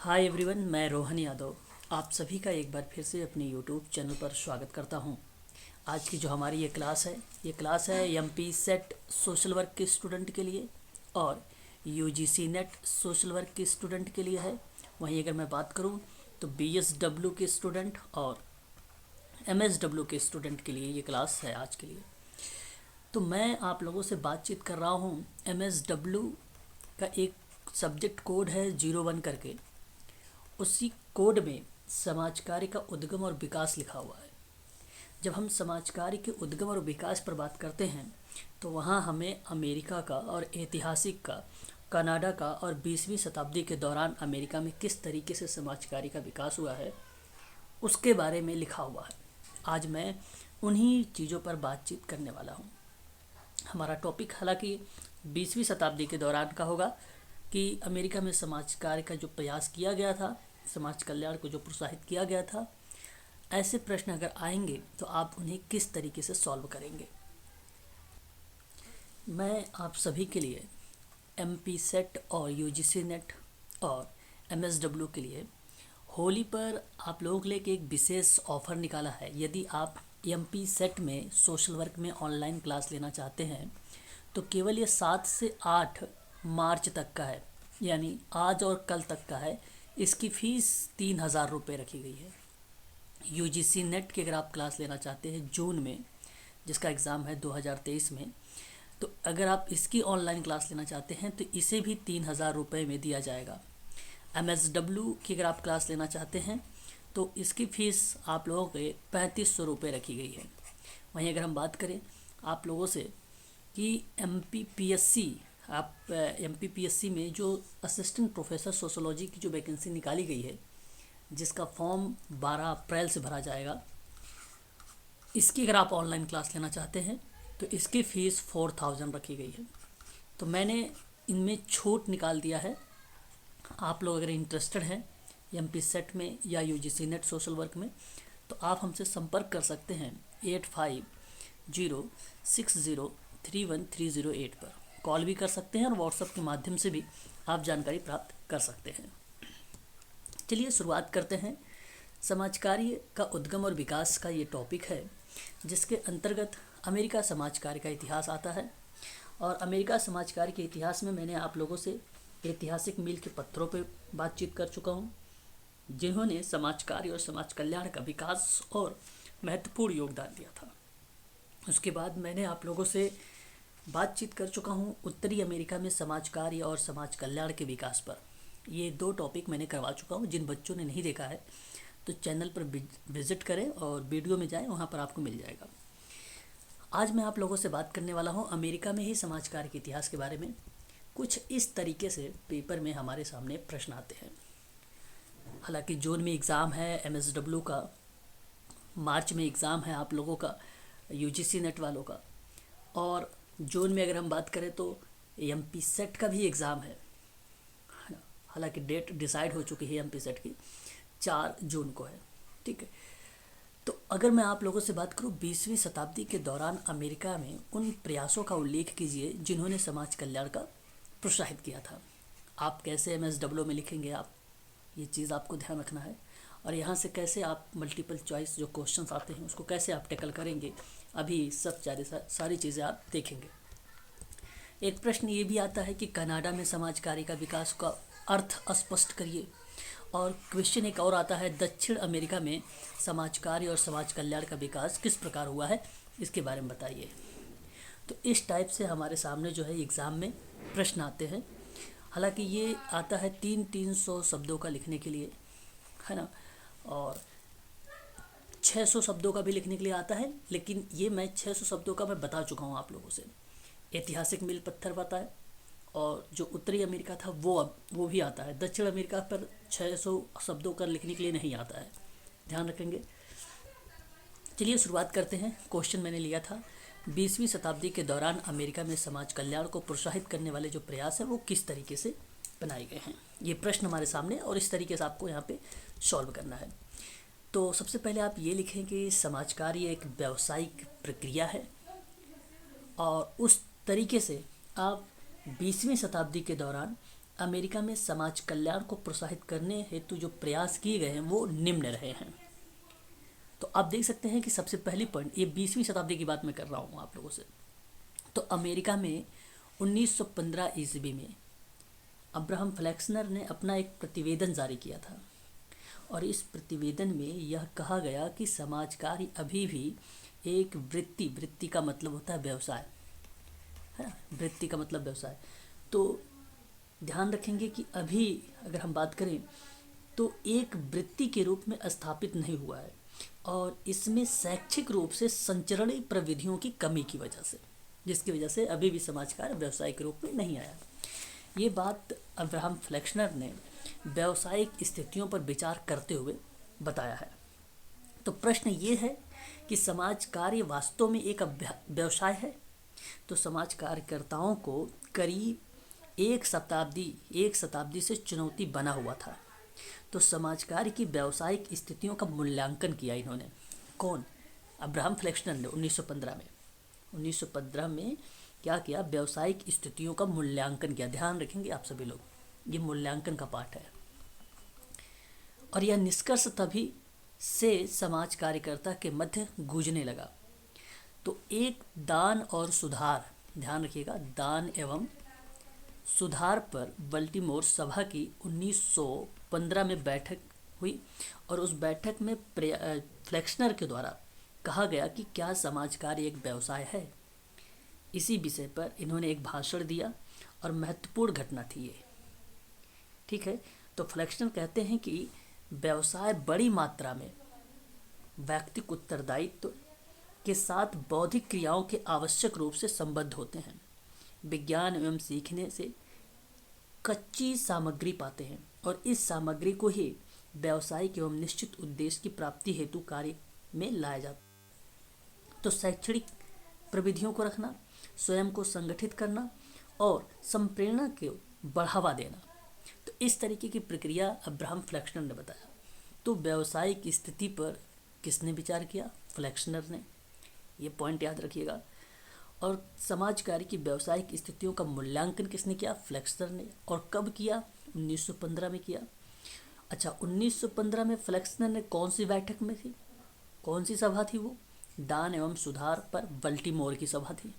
Hi everyone, मैं रोहन यादव आप सभी का एक बार फिर से अपने यूट्यूब चैनल पर स्वागत करता हूं। आज की जो हमारी ये क्लास है एमपी सेट सोशल वर्क के स्टूडेंट के लिए और यूजीसी नेट सोशल वर्क के स्टूडेंट के लिए है। वहीं अगर मैं बात करूं तो बीएसडब्ल्यू के स्टूडेंट और एमएसडब्ल्यू के स्टूडेंट के लिए ये क्लास है आज के लिए। तो मैं आप लोगों से बातचीत कर रहा हूं। एमएसडब्ल्यू का एक सब्जेक्ट कोड है 01 करके। उसी कोड में समाज कार्य का उद्गम और विकास लिखा हुआ है। जब हम समाज कार्य के उद्गम और विकास पर बात करते हैं तो वहाँ हमें अमेरिका का और ऐतिहासिक का, कनाडा का और 20वीं शताब्दी के दौरान अमेरिका में किस तरीके से समाज कार्य का विकास हुआ है उसके बारे में लिखा हुआ है। आज मैं उन्हीं चीज़ों पर बातचीत करने वाला हूँ। हमारा टॉपिक हालांकि 20वीं शताब्दी के दौरान का होगा कि अमेरिका में समाज कार्य का जो प्रयास किया गया था, समाज कल्याण को जो प्रोत्साहित किया गया था, ऐसे प्रश्न अगर आएंगे तो आप उन्हें किस तरीके से सॉल्व करेंगे। मैं आप सभी के लिए एमपी सेट और यूजीसी नेट और एमएसडब्ल्यू के लिए होली पर आप लोगों के लिए एक विशेष ऑफ़र निकाला है। यदि आप एमपी सेट में सोशल वर्क में ऑनलाइन क्लास लेना चाहते हैं तो केवल ये 7 से 8 मार्च तक का है, यानी आज और कल तक का है। इसकी फ़ीस 3000 रुपये रखी गई है। यूजीसी नेट की अगर आप क्लास लेना चाहते हैं जून में, जिसका एग्ज़ाम है 2023 में, तो अगर आप इसकी ऑनलाइन क्लास लेना चाहते हैं तो इसे भी 3000 रुपये में दिया जाएगा। एमएसडब्ल्यू की अगर आप क्लास लेना चाहते हैं तो इसकी फ़ीस आप लोगों के 3500 रुपये रखी गई है। वहीं अगर हम बात करें आप लोगों से कि एमपीपीएससी में जो असिस्टेंट प्रोफेसर सोशोलॉजी की जो वैकेंसी निकाली गई है, जिसका फॉर्म 12 अप्रैल से भरा जाएगा, इसकी अगर आप ऑनलाइन क्लास लेना चाहते हैं तो इसकी फ़ीस 4000 रखी गई है। तो मैंने इनमें छूट निकाल दिया है। आप लोग अगर इंटरेस्टेड हैं एमपी सेट में या यूजीसी नेट सोशल वर्क में तो आप हमसे संपर्क कर सकते हैं 8506031308 पर। कॉल भी कर सकते हैं और व्हाट्सएप के माध्यम से भी आप जानकारी प्राप्त कर सकते हैं। चलिए शुरुआत करते हैं। समाज कार्य का उद्गम और विकास का ये टॉपिक है, जिसके अंतर्गत अमेरिका समाज कार्य का इतिहास आता है। और अमेरिका समाज कार्य के इतिहास में मैंने आप लोगों से ऐतिहासिक मील के पत्थरों पर बातचीत कर चुका हूँ, जिन्होंने समाज कार्य और समाज कल्याण का विकास और महत्वपूर्ण योगदान दिया था। उसके बाद मैंने आप लोगों से बातचीत कर चुका हूँ उत्तरी अमेरिका में समाज कार्य और समाज कल्याण के विकास पर। ये 2 टॉपिक मैंने करवा चुका हूँ। जिन बच्चों ने नहीं देखा है तो चैनल पर विज़िट करें और वीडियो में जाएं, वहाँ पर आपको मिल जाएगा। आज मैं आप लोगों से बात करने वाला हूँ अमेरिका में ही समाज कार्य के इतिहास के बारे में। कुछ इस तरीके से पेपर में हमारे सामने प्रश्न आते हैं। हालांकि जून में एग्ज़ाम है एमएसडब्ल्यू का, मार्च में एग्ज़ाम है आप लोगों का यूजीसी नेट वालों का, और जून में अगर हम बात करें तो एमपी सेट का भी एग्ज़ाम है। हालांकि डेट डिसाइड हो चुकी है एमपी सेट की, 4 जून को है। ठीक है, तो अगर मैं आप लोगों से बात करूं 20वीं शताब्दी के दौरान अमेरिका में उन प्रयासों का उल्लेख कीजिए जिन्होंने समाज कल्याण का प्रोत्साहित किया था। आप कैसे एमएसडब्ल्यू में लिखेंगे, आप ये चीज़ आपको ध्यान रखना है। और यहाँ से कैसे आप मल्टीपल चॉइस जो क्वेश्चंस आते हैं उसको कैसे आप टैकल करेंगे, अभी सब सारी चीज़ें आप देखेंगे। एक प्रश्न ये भी आता है कि कनाडा में समाज कार्य का विकास का अर्थ स्पष्ट करिए। और क्वेश्चन एक और आता है दक्षिण अमेरिका में समाज कार्य और समाज कल्याण का विकास किस प्रकार हुआ है, इसके बारे में बताइए। तो इस टाइप से हमारे सामने जो है एग्ज़ाम में प्रश्न आते हैं। हालांकि ये आता है 300 शब्दों का लिखने के लिए, है ना, और 600 शब्दों का भी लिखने के लिए आता है। लेकिन ये मैं 600 शब्दों का मैं बता चुका हूँ आप लोगों से। ऐतिहासिक मील पत्थर पता है, और जो उत्तरी अमेरिका था वो भी आता है। दक्षिण अमेरिका पर 600 शब्दों का लिखने के लिए नहीं आता है, ध्यान रखेंगे। चलिए शुरुआत करते हैं। क्वेश्चन मैंने लिया था 20वीं शताब्दी के दौरान अमेरिका में समाज कल्याण को प्रोत्साहित करने वाले जो प्रयास है वो किस तरीके से बनाए गए हैं। ये प्रश्न हमारे सामने और इस तरीके से आपको यहाँ पे सॉल्व करना है। तो सबसे पहले आप ये लिखें कि समाज कार्य एक व्यावसायिक प्रक्रिया है, और उस तरीके से आप 20वीं शताब्दी के दौरान अमेरिका में समाज कल्याण को प्रोत्साहित करने हेतु जो प्रयास किए गए हैं वो निम्न रहे हैं। तो आप देख सकते हैं कि सबसे पहली पॉइंट, ये 20वीं शताब्दी की बात मैं कर रहा हूँ आप लोगों से। तो अमेरिका में 1915 ईस्वी में अब्राहम फ्लेक्सनर ने अपना एक प्रतिवेदन जारी किया था, और इस प्रतिवेदन में यह कहा गया कि समाज कार्य अभी भी एक वृत्ति का मतलब होता है व्यवसाय, है ना, वृत्ति का मतलब व्यवसाय। तो ध्यान रखेंगे कि अभी अगर हम बात करें तो एक वृत्ति के रूप में स्थापित नहीं हुआ है, और इसमें शैक्षिक रूप से संचरणीय प्रविधियों की कमी की वजह से, जिसकी वजह से अभी भी समाज कार्य व्यवसाय के रूप में नहीं आया। ये बात अब्राहम फ्लेक्सनर ने व्यावसायिक स्थितियों पर विचार करते हुए बताया है। तो प्रश्न ये है कि समाज कार्य वास्तव में एक व्यवसाय है? तो समाज कार्यकर्ताओं को करीब एक शताब्दी से चुनौती बना हुआ था। तो समाज कार्य की व्यावसायिक स्थितियों का मूल्यांकन किया इन्होंने। कौन? अब्राहम फ्लेक्सनर ने 1915 में क्या किया? व्यावसायिक स्थितियों का मूल्यांकन किया। ध्यान रखेंगे आप सभी लोग, ये मूल्यांकन का पाठ है। और यह निष्कर्ष तभी से समाज कार्यकर्ता के मध्य गूंजने लगा। तो एक दान और सुधार, ध्यान रखिएगा, दान एवं सुधार पर बल्टीमोर सभा की 1915 में बैठक हुई, और उस बैठक में फ्लेक्सनर के द्वारा कहा गया कि क्या समाज कार्य एक व्यवसाय है। इसी विषय पर इन्होंने एक भाषण दिया, और महत्वपूर्ण घटना थी ये, ठीक है। तो फ्लेक्सनर कहते हैं कि व्यवसाय बड़ी मात्रा में व्यक्तिगत उत्तरदायित्व के साथ बौद्धिक क्रियाओं के आवश्यक रूप से संबद्ध होते हैं। विज्ञान एवं सीखने से कच्ची सामग्री पाते हैं, और इस सामग्री को ही व्यावसायिक एवं निश्चित उद्देश्य की प्राप्ति हेतु कार्य में लाया जाता है। तो शैक्षणिक प्रविधियों को रखना, स्वयं को संगठित करना और संप्रेरणा को बढ़ावा देना, तो इस तरीके की प्रक्रिया अब्राहम फ्लेक्सनर ने बताया। तो व्यावसायिक स्थिति पर किसने विचार किया? फ्लेक्सनर ने। ये पॉइंट याद रखिएगा। और समाज कार्य की व्यावसायिक स्थितियों का मूल्यांकन किसने किया? फ्लेक्सनर ने। और कब किया? 1915 में किया। अच्छा, 1915 में फ्लेक्सनर ने कौन सी बैठक में थी, कौन सी सभा थी वो? दान एवं सुधार पर बल्टीमोर की सभा थी।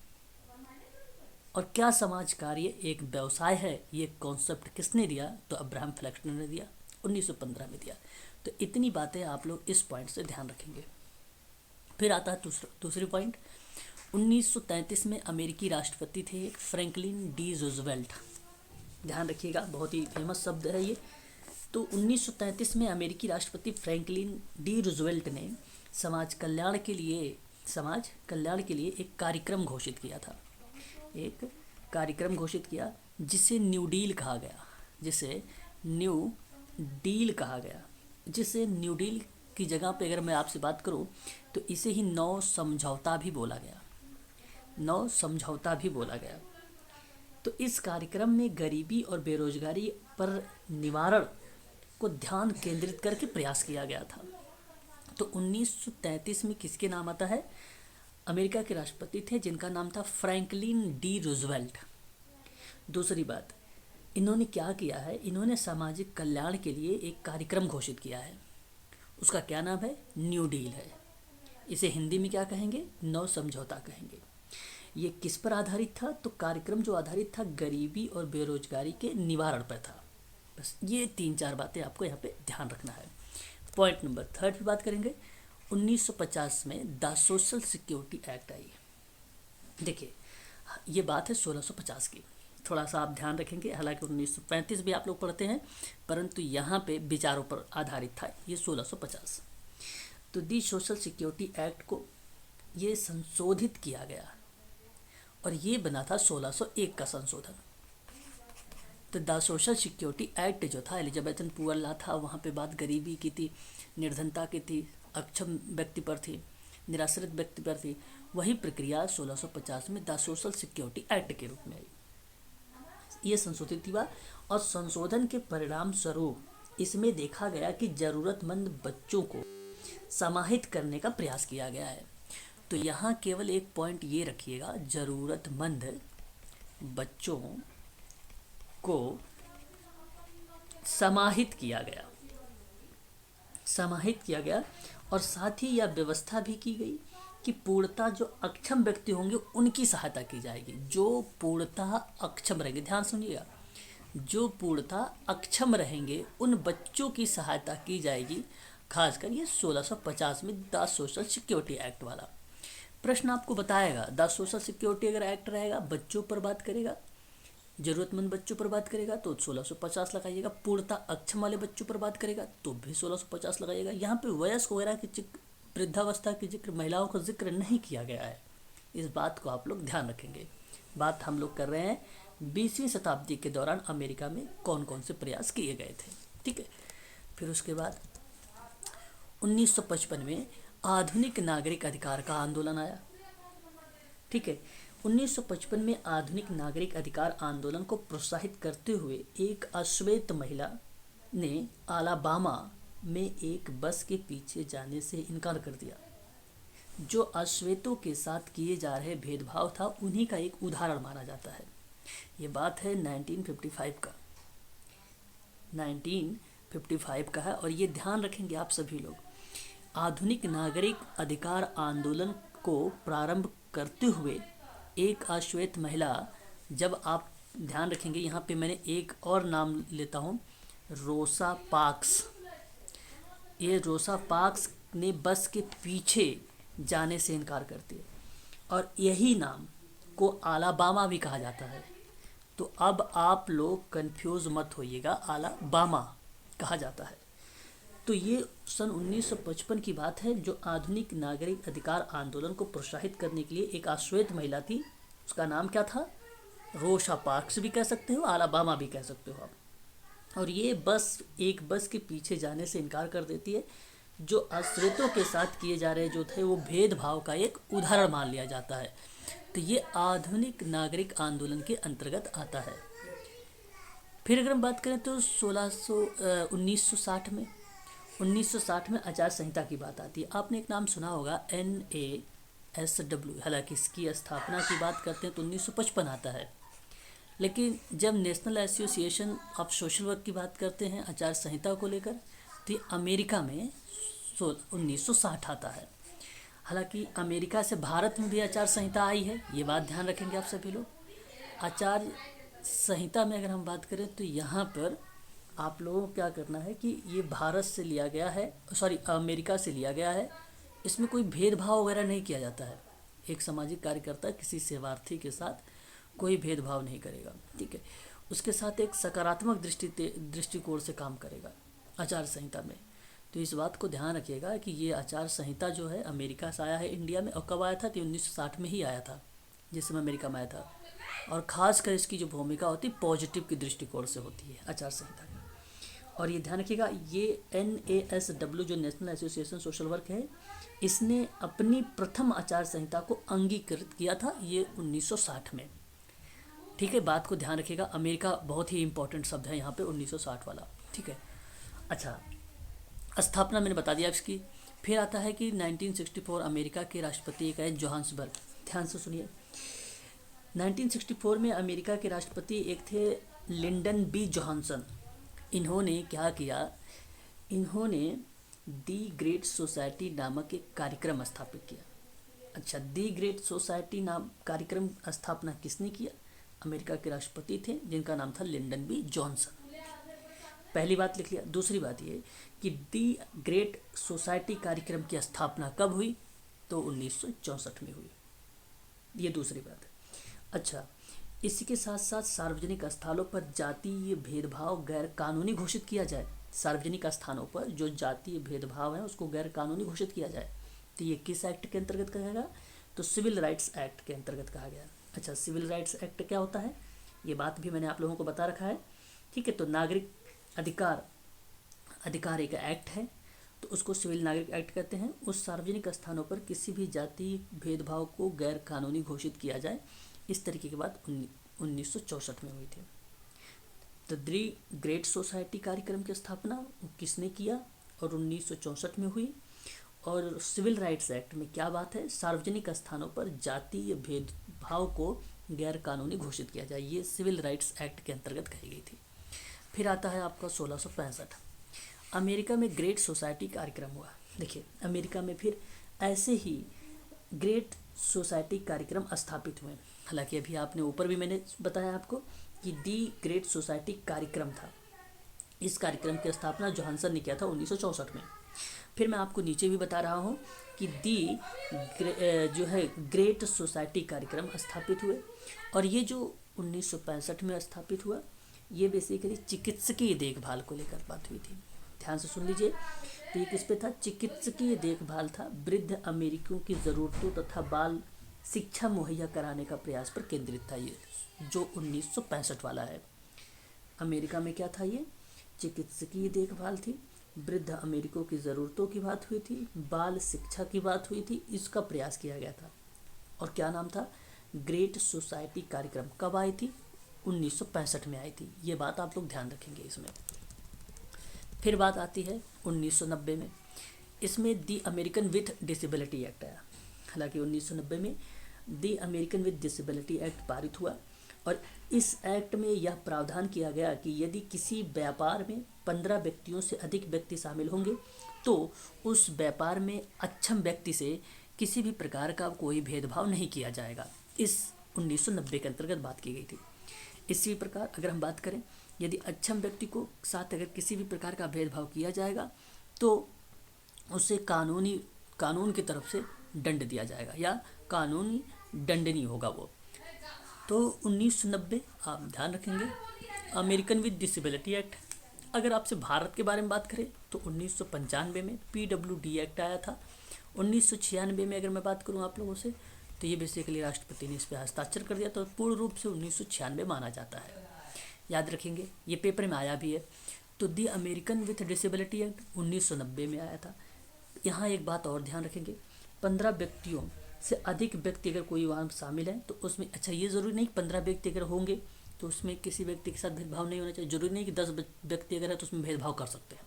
और क्या समाज कार्य एक व्यवसाय है, ये कॉन्सेप्ट किसने दिया? तो अब्राहम फ्लेक्सनर ने दिया, 1915 में दिया। तो इतनी बातें आप लोग इस पॉइंट से ध्यान रखेंगे। फिर आता है दूसरी पॉइंट। 1933 में अमेरिकी राष्ट्रपति थे एक फ्रैंकलिन डी रूजवेल्ट। ध्यान रखिएगा, बहुत ही फेमस शब्द है ये। तो 1933 में अमेरिकी राष्ट्रपति फ्रैंकलिन डी रूजवेल्ट ने समाज कल्याण के लिए एक कार्यक्रम घोषित किया था। एक कार्यक्रम घोषित किया जिसे न्यू डील कहा गया। जिसे न्यू डील की जगह पे अगर मैं आपसे बात करूं तो इसे ही नौ समझौता भी बोला गया। तो इस कार्यक्रम में गरीबी और बेरोजगारी पर निवारण को ध्यान केंद्रित करके प्रयास किया गया था। तो 1933 में किसके नाम आता है? अमेरिका के राष्ट्रपति थे जिनका नाम था फ्रैंकलिन डी रूजवेल्ट। दूसरी बात, इन्होंने क्या किया है? इन्होंने सामाजिक कल्याण के लिए एक कार्यक्रम घोषित किया है। उसका क्या नाम है? न्यू डील है। इसे हिंदी में क्या कहेंगे? नौ समझौता कहेंगे। ये किस पर आधारित था? तो कार्यक्रम जो आधारित था गरीबी और बेरोजगारी के निवारण पर था। बस ये 3-4 बातें आपको यहाँ पे ध्यान रखना है। पॉइंट नंबर 3 की बात करेंगे। 1950 में द सोशल सिक्योरिटी एक्ट आई। देखिए, ये बात है 1650 की। थोड़ा सा आप ध्यान रखेंगे, हालांकि 1935 भी आप लोग पढ़ते हैं, परंतु यहाँ पे विचारों पर आधारित था ये 1650। तो दी सोशल सिक्योरिटी एक्ट को ये संशोधित किया गया, और ये बना था 1601 का संशोधन। तो द सोशल सिक्योरिटी एक्ट जो था एलिजाबेथन पुअर लॉ था। वहाँ पे बात गरीबी की थी, निर्धनता की थी, अक्षम व्यक्ति पर थी, निराश्रित व्यक्ति पर थी। वही प्रक्रिया 1650 में द सोशल सिक्योरिटी एक्ट के रूप में आई। ये संशोधित हुआ, और संशोधन के परिणाम स्वरूप इसमें देखा गया कि ज़रूरतमंद बच्चों को समाहित करने का प्रयास किया गया है। तो यहाँ केवल एक पॉइंट ये रखिएगा, ज़रूरतमंद बच्चों को समाहित किया गया, समाहित किया गया। और साथ ही यह व्यवस्था भी की गई कि पूर्णतः जो अक्षम व्यक्ति होंगे उनकी सहायता की जाएगी। जो पूर्णतः अक्षम रहेंगे, ध्यान सुनिएगा, जो पूर्णतः अक्षम रहेंगे उन बच्चों की सहायता की जाएगी। खासकर ये 1650 में द सोशल सिक्योरिटी एक्ट वाला प्रश्न आपको बताएगा। द सोशल सिक्योरिटी अगर एक्ट रहेगा, बच्चों पर बात करेगा, जरूरतमंद बच्चों पर बात करेगा तो 1650 लगाइएगा। पूर्णतः अक्षम वाले बच्चों पर बात करेगा तो भी 1650 लगाइएगा। यहाँ पे वयस्क वगैरह की जिक्र, वृद्धावस्था की जिक्र, महिलाओं का जिक्र नहीं किया गया है। इस बात को आप लोग ध्यान रखेंगे। बात हम लोग कर रहे हैं 20वीं शताब्दी के दौरान अमेरिका में कौन कौन से प्रयास किए गए थे, ठीक है। फिर उसके बाद 1955 में आधुनिक नागरिक अधिकार का आंदोलन आया, ठीक है। 1955 में आधुनिक नागरिक अधिकार आंदोलन को प्रोत्साहित करते हुए एक अश्वेत महिला ने अलाबामा में एक बस के पीछे जाने से इनकार कर दिया। जो अश्वेतों के साथ किए जा रहे भेदभाव था उन्हीं का एक उदाहरण माना जाता है। ये बात है 1955 का, 1955 का है। और ये ध्यान रखेंगे आप सभी लोग, आधुनिक नागरिक अधिकार आंदोलन को प्रारंभ करते हुए एक अश्वेत महिला, जब आप ध्यान रखेंगे यहाँ पे मैंने एक और नाम लेता हूँ, रोसा पार्क्स। ये रोसा पार्क्स ने बस के पीछे जाने से इनकार कर दिया और यही नाम को अलाबामा भी कहा जाता है। तो अब आप लोग कंफ्यूज मत होइएगा, अलाबामा कहा जाता है। तो ये सन 1955 की बात है, जो आधुनिक नागरिक अधिकार आंदोलन को प्रोत्साहित करने के लिए एक अश्वेत महिला थी। उसका नाम क्या था? रोसा पार्क्स भी कह सकते हो, अलाबामा भी कह सकते हो आप। और ये एक बस के पीछे जाने से इनकार कर देती है, जो अश्वेतों के साथ किए जा रहे जो थे वो भेदभाव का एक उदाहरण मान लिया जाता है। तो ये आधुनिक नागरिक आंदोलन के अंतर्गत आता है। फिर अगर हम बात करें तो 1960 में आचार संहिता की बात आती है। आपने एक नाम सुना होगा NASW, हालांकि इसकी स्थापना की बात करते हैं तो 1955 आता है। लेकिन जब national association of social work की बात करते हैं आचार संहिता को लेकर, तो अमेरिका में 1960 आता है। हालांकि अमेरिका से भारत में भी आचार संहिता आई है, ये बात ध्यान रखेंगे आप सभी लोग। आचार संहिता में अगर हम बात करें तो यहाँ पर आप लोगों को क्या करना है कि ये भारत से लिया गया है, अमेरिका से लिया गया है। इसमें कोई भेदभाव वगैरह नहीं किया जाता है। एक सामाजिक कार्यकर्ता किसी सेवार्थी के साथ कोई भेदभाव नहीं करेगा, ठीक है। उसके साथ एक सकारात्मक दृष्टिकोण से काम करेगा आचार संहिता में। तो इस बात को ध्यान रखिएगा कि ये आचार संहिता जो है अमेरिका से आया है इंडिया में। और कब आया था? तो 1960 में ही आया था, जिस समय अमेरिका में आया था। और ख़ासकर इसकी जो भूमिका होती है पॉजिटिव की दृष्टिकोण से होती है आचार संहिता की। और ये ध्यान रखिएगा, ये NASW जो नेशनल एसोसिएशन सोशल वर्क है, इसने अपनी प्रथम आचार संहिता को अंगीकृत किया था ये 1960 में, ठीक है। बात को ध्यान रखिएगा, अमेरिका बहुत ही इंपॉर्टेंट शब्द है यहाँ पे 1960 वाला, ठीक है। अच्छा, स्थापना मैंने बता दिया इसकी। फिर आता है कि 1964 अमेरिका के राष्ट्रपति एक है जोहान्सबर्ग। ध्यान से सुनिए, 1964 में अमेरिका के राष्ट्रपति एक थे लिंडन बी जॉनसन। इन्होंने क्या किया? इन्होंने दी ग्रेट सोसाइटी नामक एक कार्यक्रम स्थापित किया। अच्छा, दी ग्रेट सोसाइटी नाम कार्यक्रम स्थापना किसने किया? अमेरिका के राष्ट्रपति थे जिनका नाम था लिंडन बी जॉनसन। पहली बात लिख लिया। दूसरी बात ये कि दी ग्रेट सोसाइटी कार्यक्रम की स्थापना कब हुई? तो 1964 में हुई। ये दूसरी बात है। अच्छा, इसी के साथ साथ सार्वजनिक स्थलों पर जातीय भेदभाव गैर कानूनी घोषित किया जाए। सार्वजनिक स्थानों पर जो जातीय भेदभाव है उसको गैर कानूनी घोषित किया जाए। तो ये किस एक्ट के अंतर्गत कहा गया? तो सिविल राइट्स एक्ट के अंतर्गत कहा गया। अच्छा, सिविल राइट्स एक्ट क्या होता है? ये बात भी मैंने आप लोगों को बता रखा है, ठीक है। तो नागरिक अधिकार एक एक्ट है, तो उसको सिविल नागरिक एक्ट कहते हैं। उस सार्वजनिक स्थानों पर किसी भी जातीय भेदभाव को गैर कानूनी घोषित किया जाए, इस तरीके की बात 1964 में हुई थी। तो दी ग्रेट सोसाइटी कार्यक्रम की स्थापना किसने किया? और 1964 में हुई। और सिविल राइट्स एक्ट में क्या बात है? सार्वजनिक स्थानों पर जातीय भेदभाव को गैर कानूनी घोषित किया जाए, ये सिविल राइट्स एक्ट के अंतर्गत कही गई थी। फिर आता है आपका 1665, अमेरिका में ग्रेट सोसाइटी कार्यक्रम हुआ। देखिए अमेरिका में फिर ऐसे ही ग्रेट सोसाइटी कार्यक्रम स्थापित हुए। हालांकि अभी आपने ऊपर भी मैंने बताया आपको कि दी ग्रेट सोसाइटी कार्यक्रम था। इस कार्यक्रम की स्थापना जोहानसन ने किया था 1964 में। फिर मैं आपको नीचे भी बता रहा हूँ कि जो है ग्रेट सोसाइटी कार्यक्रम स्थापित हुए, और ये जो 1965 में स्थापित हुआ ये बेसिकली चिकित्सकीय देखभाल को लेकर बात हुई थी। ध्यान से सुन लीजिए, तो ये किस पे था? चिकित्सकीय देखभाल था, वृद्ध अमेरिकियों की ज़रूरतों तथा बाल शिक्षा मुहैया कराने का प्रयास पर केंद्रित था। ये जो 1965 वाला है, अमेरिका में क्या था? ये चिकित्सकीय देखभाल थी, वृद्ध अमेरिकों की ज़रूरतों की बात हुई थी, बाल शिक्षा की बात हुई थी, इसका प्रयास किया गया था। और क्या नाम था? ग्रेट सोसाइटी कार्यक्रम। कब आई थी? 1965 में आई थी। ये बात आप लोग ध्यान रखेंगे इसमें। फिर बात आती है 1990 में, इसमें दी अमेरिकन विथ डिसेबिलिटी एक्ट आया। हालांकि 1990 में दी अमेरिकन विथ डिसेबिलिटी एक्ट पारित हुआ, और इस एक्ट में यह प्रावधान किया गया कि यदि किसी व्यापार में 15 व्यक्तियों से अधिक व्यक्ति शामिल होंगे तो उस व्यापार में अक्षम व्यक्ति से किसी भी प्रकार का कोई भेदभाव नहीं किया जाएगा। इस 1990 के अंतर्गत बात की गई थी। इसी प्रकार अगर हम बात करें, यदि अक्षम व्यक्ति को साथ अगर किसी भी प्रकार का भेदभाव किया जाएगा तो उसे कानून की तरफ से दंड दिया जाएगा, या कानूनी दंडनीय होगा वो। तो 1990 आप ध्यान रखेंगे। American with disability act. अगर आपसे भारत के बारे में बात करें तो 1995 में PWD एक्ट आया था। 1996 में अगर मैं बात करूं आप लोगों से, तो ये बेसिकली राष्ट्रपति ने इस पर हस्ताक्षर कर दिया, तो पूर्ण रूप से 1996 माना जाता है। याद रखेंगे, ये पेपर में आया भी है। तो दी अमेरिकन विथ डिसेबिलिटी एक्ट 1990 में आया था। यहाँ एक बात और ध्यान रखेंगे, 15 व्यक्तियों से अधिक व्यक्ति अगर कोई वहाँ शामिल है तो उसमें, अच्छा ये ज़रूरी नहीं 15 व्यक्ति अगर होंगे तो उसमें किसी व्यक्ति के साथ भेदभाव नहीं होना चाहिए। जरूरी नहीं कि 10 व्यक्ति अगर है तो उसमें भेदभाव कर सकते हैं,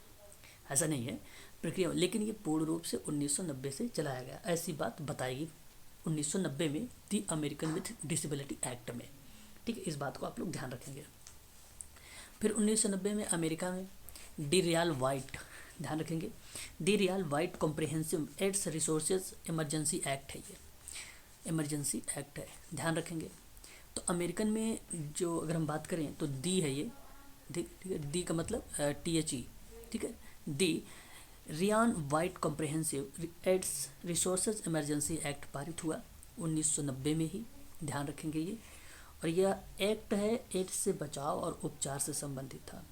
ऐसा नहीं है प्रक्रिया। लेकिन ये पूर्ण रूप से 1990 से चलाया गया, ऐसी बात बताएगी 1990 में दी अमेरिकन विथ डिसेबिलिटी एक्ट में। ठीक है, इस बात को आप लोग ध्यान रखेंगे। फिर 1990 में अमेरिका में डी रियल वाइट, ध्यान रखेंगे, the Ryan White comprehensive AIDS resources emergency act है। ये इमरजेंसी एक्ट है, ध्यान रखेंगे। तो अमेरिकन में जो अगर हम बात करें तो दी है ये, ठीक है, दी का मतलब THE, ठीक है। The Ryan White comprehensive AIDS resources emergency act पारित हुआ 1990 में ही, ध्यान रखेंगे ये। और यह एक्ट है एड्स से बचाव और उपचार से संबंधित था।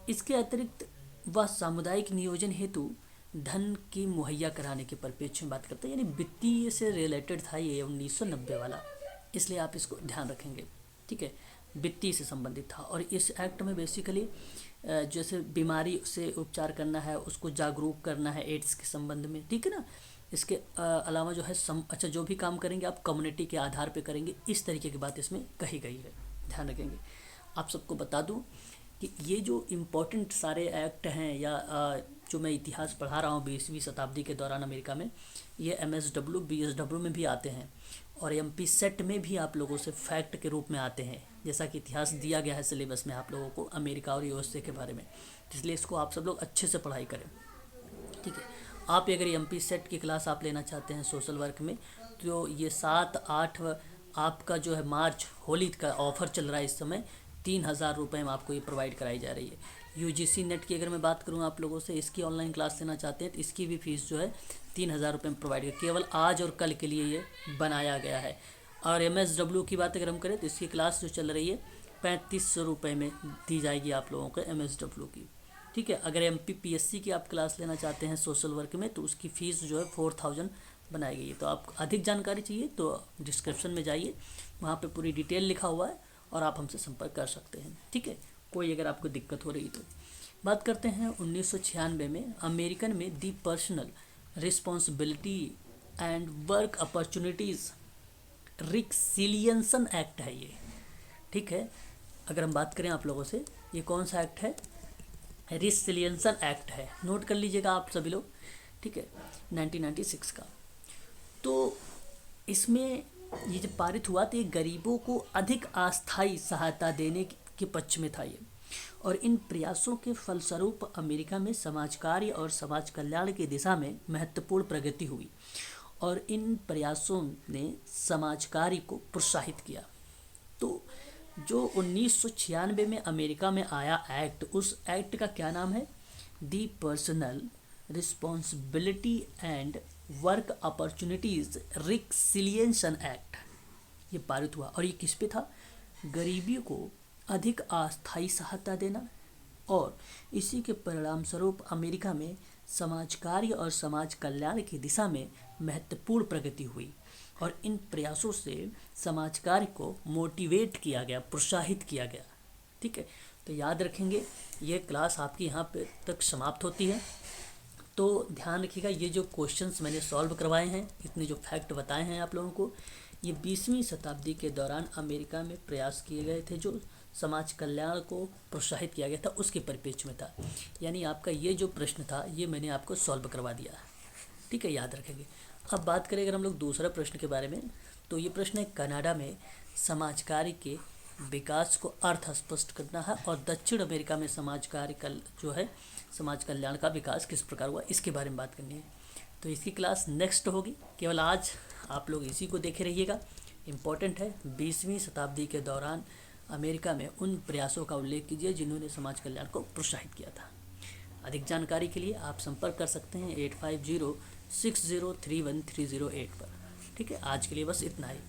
इसके अतिरिक्त वह सामुदायिक नियोजन हेतु धन की मुहैया कराने के परिप्रेक्ष्य में बात करते हैं, यानी वित्तीय से रिलेटेड था ये 1990 वाला, इसलिए आप इसको ध्यान रखेंगे। ठीक है, वित्तीय से संबंधित था। और इस एक्ट में बेसिकली जैसे बीमारी से उपचार करना है, उसको जागरूक करना है एड्स के संबंध में, ठीक है ना। इसके अलावा जो है अच्छा जो भी काम करेंगे आप कम्युनिटी के आधार पे करेंगे, इस तरीके की बात इसमें कही गई है, ध्यान रखेंगे। आप सबको बता दूं कि ये जो इम्पोर्टेंट सारे एक्ट हैं या जो मैं इतिहास पढ़ा रहा हूँ 20वीं शताब्दी के दौरान अमेरिका में, ये MSW BSW में भी आते हैं और MP सेट में भी आप लोगों से फैक्ट के रूप में आते हैं, जैसा कि इतिहास दिया गया है सिलेबस में आप लोगों को अमेरिका और USA के बारे में। इसलिए इसको आप सब लोग अच्छे से पढ़ाई करें, ठीक है। आप अगर MP सेट की क्लास आप लेना चाहते हैं सोशल वर्क में, तो ये 7-8 आपका जो है मार्च होली का ऑफर चल रहा है इस समय, 3000 रुपये में आपको ये प्रोवाइड कराई जा रही है। UGC नेट की अगर मैं बात करूँ आप लोगों से, इसकी ऑनलाइन क्लास लेना चाहते हैं तो इसकी भी फीस जो है 3000 रुपये में प्रोवाइड केवल आज और कल के लिए ये बनाया गया है। और MSW की बात अगर हम करें तो इसकी क्लास जो चल रही है 3500 रुपये में दी जाएगी आप लोगों को MSW की, ठीक है। अगर MPPSC की आप क्लास लेना चाहते हैं सोशल वर्क में तो उसकी फ़ीस जो है 4000 बनाई गई है। तो आप अधिक जानकारी चाहिए तो डिस्क्रिप्शन में जाइए, वहाँ पे पूरी डिटेल लिखा हुआ है और आप हमसे संपर्क कर सकते हैं, ठीक है। कोई अगर आपको दिक्कत हो रही तो बात करते हैं 1996 में अमेरिकन में the personal responsibility and work opportunities reconciliation act है ये, ठीक है। अगर हम बात करें आप लोगों से, ये कौन सा एक्ट है? रिकसिलियंसन एक्ट है, नोट कर लीजिएगा आप सभी लोग, ठीक है, 1996 का। तो इसमें ये जब पारित हुआ तो ये गरीबों को अधिक अस्थायी सहायता देने के पक्ष में था ये। और इन प्रयासों के फलस्वरूप अमेरिका में समाज कार्य और समाज कल्याण की दिशा में महत्वपूर्ण प्रगति हुई और इन प्रयासों ने समाज कार्य को प्रोत्साहित किया। तो जो 1996 में अमेरिका में आया एक्ट, उस एक्ट का क्या नाम है? The personal responsibility and work opportunities reconciliation act, ये पारित हुआ। और ये किस पे था? गरीबी को अधिक अस्थायी सहायता देना, और इसी के परिणाम स्वरूप अमेरिका में समाज कार्य और समाज कल्याण की दिशा में महत्वपूर्ण प्रगति हुई और इन प्रयासों से समाज कार्य को मोटिवेट किया गया, प्रोत्साहित किया गया। ठीक है, तो याद रखेंगे ये क्लास आपकी यहाँ पे तक समाप्त होती है। तो ध्यान रखिएगा, ये जो क्वेश्चंस मैंने सॉल्व करवाए हैं, इतने जो फैक्ट बताए हैं आप लोगों को, ये 20वीं शताब्दी के दौरान अमेरिका में प्रयास किए गए थे, जो समाज कल्याण को प्रोत्साहित किया गया था, उसके परिप्रेक्ष्य में था। यानी आपका ये जो प्रश्न था, ये मैंने आपको सॉल्व करवा दिया। ठीक है, याद रखेंगे। अब बात करें अगर हम लोग दूसरा प्रश्न के बारे में, तो ये प्रश्न है कनाडा में समाज कार्य के विकास को अर्थ स्पष्ट करना है और दक्षिण अमेरिका में समाज कार्य का जो है समाज कल्याण का विकास किस प्रकार हुआ, इसके बारे में बात करनी है। तो इसकी क्लास नेक्स्ट होगी, केवल आज आप लोग इसी को देखे रहिएगा। इम्पोर्टेंट है, 20वीं शताब्दी के दौरान अमेरिका में उन प्रयासों का उल्लेख कीजिए जिन्होंने समाज कल्याण को प्रोत्साहित किया था। अधिक जानकारी के लिए आप संपर्क कर सकते हैं 8506031308 पर। ठीक है, आज के लिए बस इतना ही।